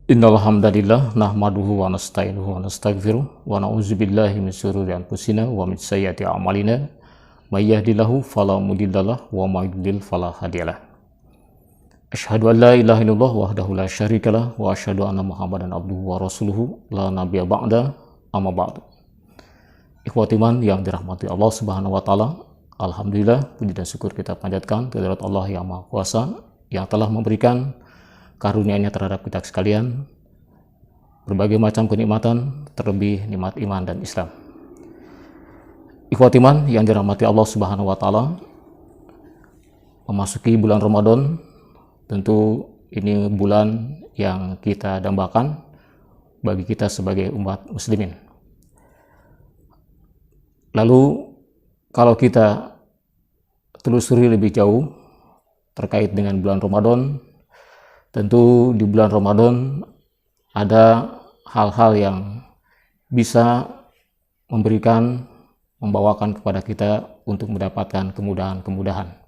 Innal hamdalillah nahmaduhu wa nasta'inuhu wa nastaghfiruh wa na'udzu billahi min shururi anfusina wa min sayyiati a'malina may yahdihillahu fala mudhillalah wa may yudhlil fala hadiyalah. Asyhadu an la ilaha illallah wahdahu la syarikalah wa asyhadu anna Muhammadan abduhu wa rasuluhu la nabiyya ba'da amma ba'du. Ikhwati iman yang dirahmati Allah Subhanahu wa taala, alhamdulillah puji dan syukur kita panjatkan kehadirat Allah yang Maha Kuasa yang telah memberikan karunia-Nya terhadap kita sekalian berbagai macam kenikmatan, terlebih nikmat iman dan Islam. Ikhwati iman yang dirahmati Allah Subhanahu wa taala, memasuki bulan Ramadan, tentu ini bulan yang kita dambakan bagi kita sebagai umat muslimin. Lalu kalau kita telusuri lebih jauh terkait dengan bulan Ramadan, tentu di bulan Ramadan ada hal-hal yang bisa membawakan kepada kita untuk mendapatkan kemudahan-kemudahan.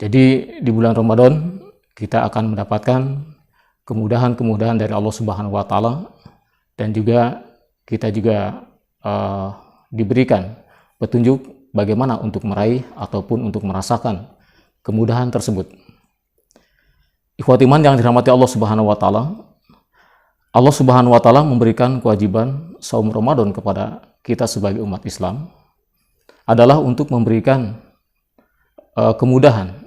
Jadi di bulan Ramadan kita akan mendapatkan kemudahan-kemudahan dari Allah Subhanahu wa taala, dan juga kita juga diberikan petunjuk bagaimana untuk meraih ataupun untuk merasakan kemudahan tersebut. Ikhwati iman yang dirahmati Allah Subhanahu wa taala, Allah Subhanahu wa taala memberikan kewajiban saum Ramadan kepada kita sebagai umat Islam adalah untuk memberikan kemudahan.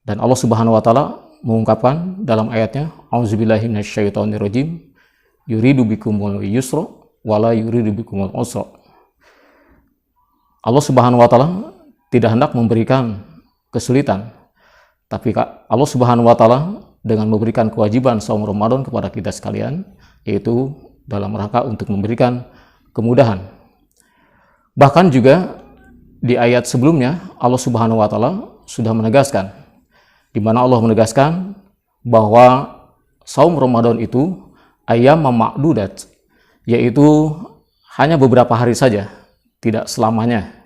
Dan Allah Subhanahu wa taala mengungkapkan dalam ayatnya, A'udzubillahi minasyaitonirrajim, yuridu bikumul yusra wala yuridu bikumul usra. Allah Subhanahu wa taala tidak hendak memberikan kesulitan, tapi Allah Subhanahu wa taala dengan memberikan kewajiban saum Ramadan kepada kita sekalian, yaitu dalam rangka untuk memberikan kemudahan. Bahkan juga di ayat sebelumnya Allah Subhanahu wa taala sudah menegaskan, di mana Allah menegaskan bahwa saum Ramadan itu ayyam ma'dudat, yaitu hanya beberapa hari saja, tidak selamanya.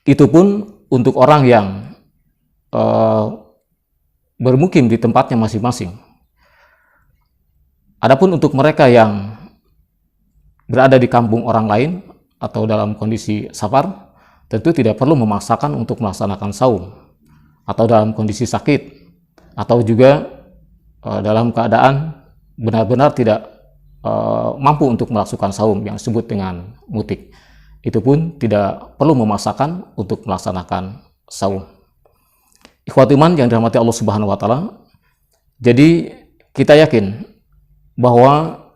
Itu pun untuk orang yang bermukim di tempatnya masing-masing. Adapun untuk mereka yang berada di kampung orang lain atau dalam kondisi safar, tentu tidak perlu memaksakan untuk melaksanakan saum, atau dalam kondisi sakit, atau juga dalam keadaan benar-benar tidak mampu untuk melaksanakan saum yang disebut dengan mutik. Itu pun tidak perlu memaksakan untuk melaksanakan saum. Ikhwati iman yang dirahmati Allah Subhanahu wa taala, jadi kita yakin bahwa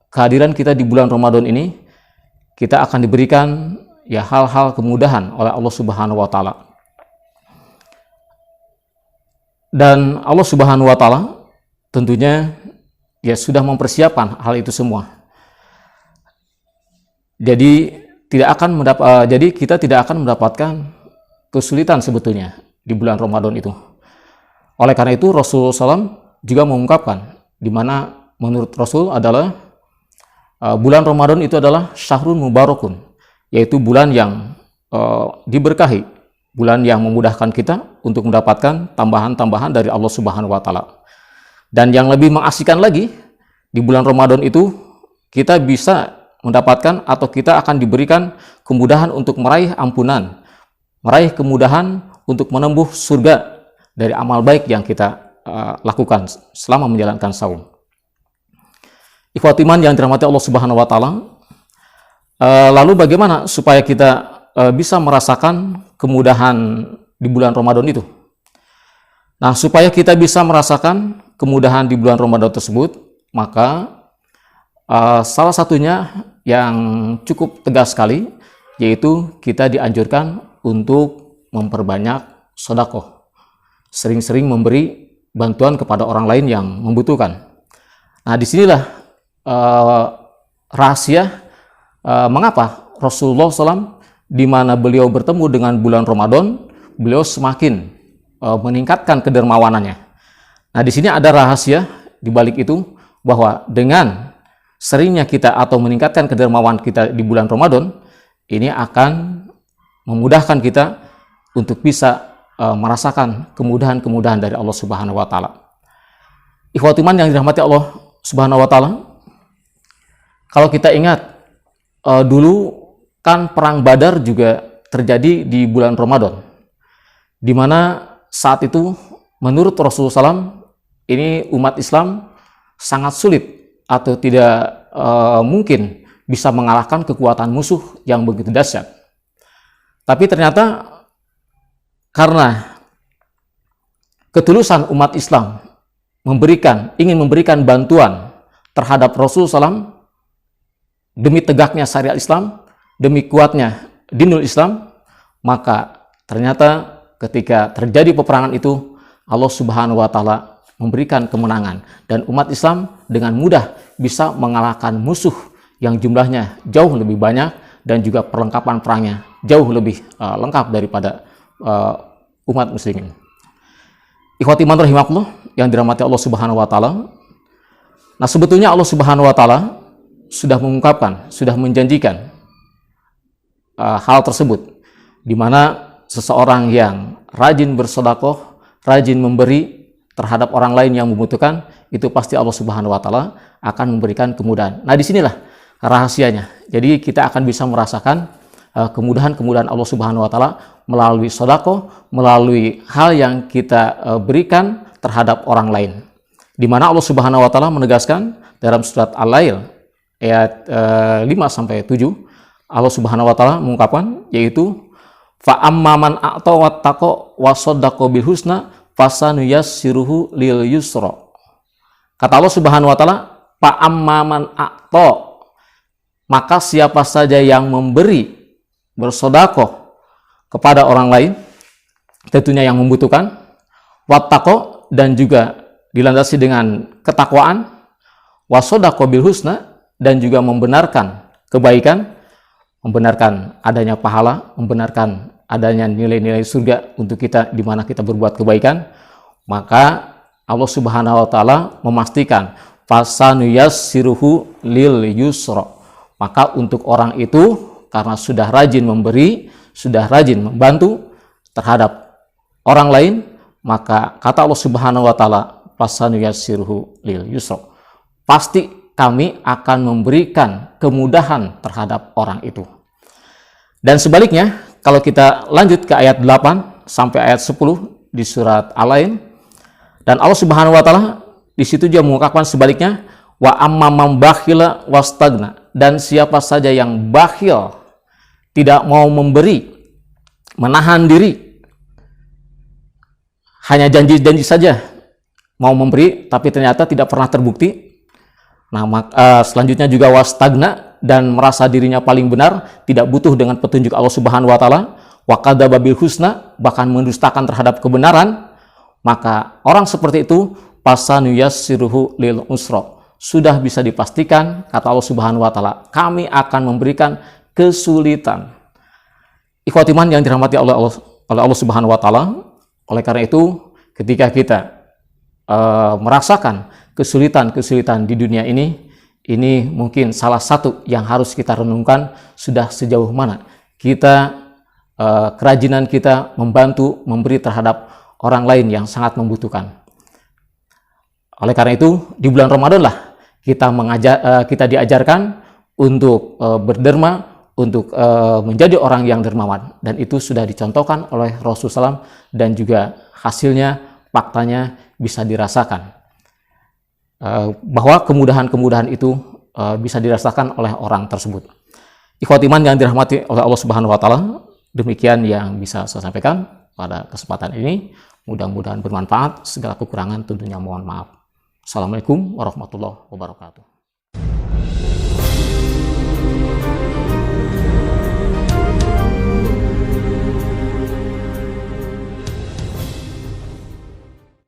kehadiran kita di bulan Ramadan ini, kita akan diberikan ya hal-hal kemudahan oleh Allah Subhanahu wa taala. Dan Allah Subhanahu wa taala tentunya ya sudah mempersiapkan hal itu semua. Jadi kita tidak akan mendapatkan kesulitan sebetulnya di bulan Ramadan itu. Oleh karena itu Rasulullah SAW juga mengungkapkan, di mana menurut Rasul adalah bulan Ramadan itu adalah syahrun mubarakun, yaitu bulan yang diberkahi, bulan yang memudahkan kita untuk mendapatkan tambahan-tambahan dari Allah Subhanahu wa taala. Dan yang lebih mengasihkan lagi, di bulan Ramadan itu kita bisa mendapatkan atau kita akan diberikan kemudahan untuk meraih ampunan, meraih kemudahan untuk menembus surga dari amal baik yang kita lakukan selama menjalankan saum. Ikhwati iman yang dirahmati Allah Subhanahu wa taala, lalu bagaimana supaya kita bisa merasakan kemudahan di bulan Ramadan itu? Nah, supaya kita bisa merasakan kemudahan di bulan Ramadan tersebut, maka salah satunya yang cukup tegas sekali, yaitu kita dianjurkan untuk memperbanyak sedekah, sering-sering memberi bantuan kepada orang lain yang membutuhkan. Nah, disinilah rahasia mengapa Rasulullah SAW, di mana beliau bertemu dengan bulan Ramadan, beliau semakin meningkatkan kedermawanannya. Nah, di sini ada rahasia di balik itu, bahwa dengan seringnya kita atau meningkatkan kedermawan kita di bulan Ramadan, ini akan memudahkan kita untuk bisa merasakan kemudahan-kemudahan dari Allah Subhanahu wa taala. Ikhwati iman yang dirahmati Allah Subhanahu wa taala, kalau kita ingat dulu kan perang Badar juga terjadi di bulan Ramadan, di mana saat itu menurut Rasulullah SAW ini umat Islam sangat sulit atau tidak mungkin bisa mengalahkan kekuatan musuh yang begitu dahsyat. Tapi ternyata karena ketulusan umat Islam ingin memberikan bantuan terhadap Rasulullah SAW demi tegaknya syariat Islam, demi kuatnya dinul Islam, maka ternyata ketika terjadi peperangan itu Allah Subhanahu wa taala memberikan kemenangan dan umat Islam dengan mudah bisa mengalahkan musuh yang jumlahnya jauh lebih banyak dan juga perlengkapan perangnya jauh lebih lengkap daripada umat muslimin. Ikhwati iman rahimakumullah yang dirahmati Allah Subhanahu wa taala. Nah, sebetulnya Allah Subhanahu wa taala sudah mengungkapkan, sudah menjanjikan hal tersebut, di mana seseorang yang rajin bersedekah, rajin memberi terhadap orang lain yang membutuhkan, itu pasti Allah Subhanahu wa taala akan memberikan kemudahan. Nah, disinilah rahasianya. Jadi kita akan bisa merasakan kemudahan-kemudahan Allah Subhanahu wa taala melalui sedekah, melalui hal yang kita berikan terhadap orang lain. Di mana Allah Subhanahu wa taala menegaskan dalam surat Al-Lail ayat 5 sampai 7, Allah Subhanahu wa taala mengungkapkan, yaitu fa amman a'ta wattaqa wa saddaqa bil husna fasanuyassiruhu lil yusra. Kata Allah Subhanahu wa taala, fa amman a'ta, maka siapa saja yang memberi, bersedekah kepada orang lain, tentunya yang membutuhkan, wattaqo, dan juga dilandasi dengan ketakwaan, wasodaqo bil husna, dan juga membenarkan kebaikan, membenarkan adanya pahala, membenarkan adanya nilai-nilai surga untuk kita di mana kita berbuat kebaikan, maka Allah Subhanahu wa taala memastikan fasanuyassiruhu lil yusra. Maka untuk orang itu karena sudah rajin memberi, sudah rajin membantu terhadap orang lain, maka kata Allah Subhanahu wa taala fasanuyassiruhu lil yusra, pasti kami akan memberikan kemudahan terhadap orang itu. Dan sebaliknya, kalau kita lanjut ke ayat 8 sampai ayat 10 di surat Al-Lail, dan Allah Subhanahu wa taala di situ juga mengungkapkan sebaliknya, wa amman bakhila wastagna, dan siapa saja yang bakhil, tidak mau memberi, menahan diri, hanya janji-janji saja mau memberi tapi ternyata tidak pernah terbukti. Nah, selanjutnya juga wastagna, dan merasa dirinya paling benar, tidak butuh dengan petunjuk Allah Subhanahu wa taala, wa kadzdzaba bil husna, bahkan mendustakan terhadap kebenaran, maka orang seperti itu fasanuyassiruhu lil usra, sudah bisa dipastikan kata Allah Subhanahu wa taala, kami akan memberikan kesulitan. Ikhwati iman yang dirahmati oleh Allah Subhanahu wa taala, oleh karena itu ketika kita merasakan kesulitan-kesulitan di dunia ini mungkin salah satu yang harus kita renungkan, sudah sejauh mana kita kerajinan kita membantu, memberi terhadap orang lain yang sangat membutuhkan. Oleh karena itu di bulan Ramadan lah kita diajarkan untuk berderma, untuk menjadi orang yang dermawan, dan itu sudah dicontohkan oleh Rasulullah SAW, dan juga hasilnya, faktanya bisa dirasakan, bahwa kemudahan-kemudahan itu bisa dirasakan oleh orang tersebut. Ikhwati iman yang dirahmati oleh Allah Subhanahu wa taala, demikian yang bisa saya sampaikan pada kesempatan ini. Mudah-mudahan bermanfaat, segala kekurangan tentunya mohon maaf. Assalamualaikum warahmatullahi wabarakatuh.